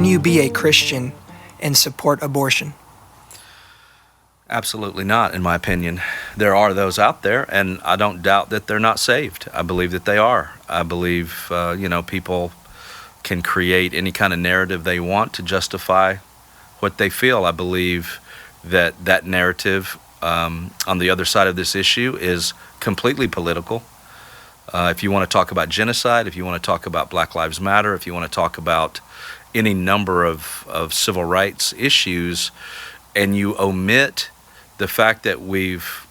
can you be a Christian and support abortion? Absolutely not, in my opinion. There are those out there, and I don't doubt that they're not saved. I believe that they are. I believe, people can create any kind of narrative they want to justify what they feel. I believe that narrative on the other side of this issue is completely political. If you want to talk about genocide, if you want to talk about Black Lives Matter, if you want to talk about any number of civil rights issues, and you omit the fact that we've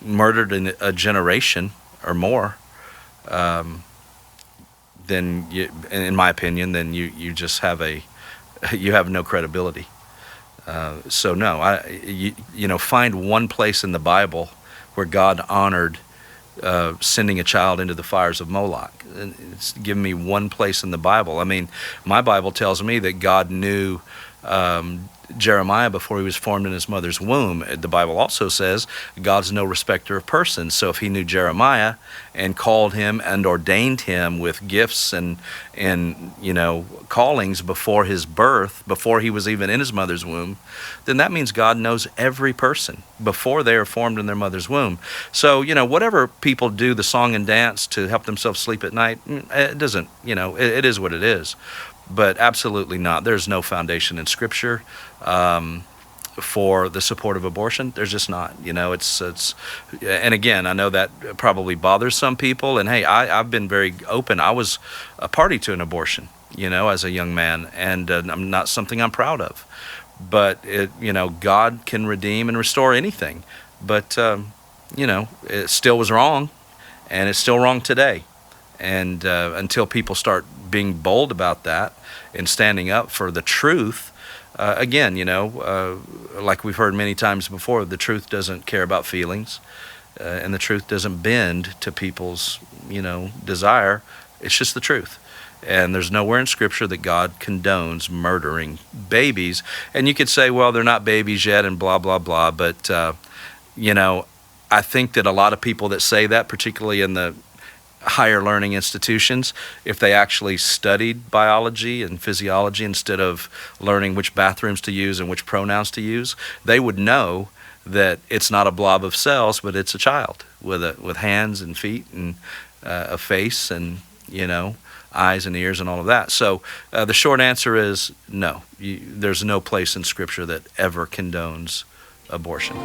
murdered a generation or more, then in my opinion, then you just have you have no credibility. So no, find one place in the Bible where God honored sending a child into the fires of Moloch. Give me one place in the Bible. I mean, my Bible tells me that God knew Jeremiah before he was formed in his mother's womb. The Bible also says God's no respecter of persons. So if he knew Jeremiah and called him and ordained him with gifts and callings before his birth, before he was even in his mother's womb, then that means God knows every person before they are formed in their mother's womb. So, whatever people do, the song and dance to help themselves sleep at night, it doesn't, it is what it is. But absolutely not. There's no foundation in Scripture for the support of abortion. There's just not. It's. And again, I know that probably bothers some people. And hey, I've been very open. I was a party to an abortion, as a young man, and I'm not something I'm proud of. But God can redeem and restore anything. But it still was wrong, and it's still wrong today. And until people start being bold about that and standing up for the truth, again, like we've heard many times before, the truth doesn't care about feelings, and the truth doesn't bend to people's, desire. It's just the truth. And there's nowhere in Scripture that God condones murdering babies. And you could say, well, they're not babies yet and blah, blah, blah. But, I think that a lot of people that say that, particularly in the higher learning institutions, if they actually studied biology and physiology instead of learning which bathrooms to use and which pronouns to use, they would know that it's not a blob of cells, but it's a child with hands and feet and a face and eyes and ears and all of that. So the short answer is no. There's no place in Scripture that ever condones abortion.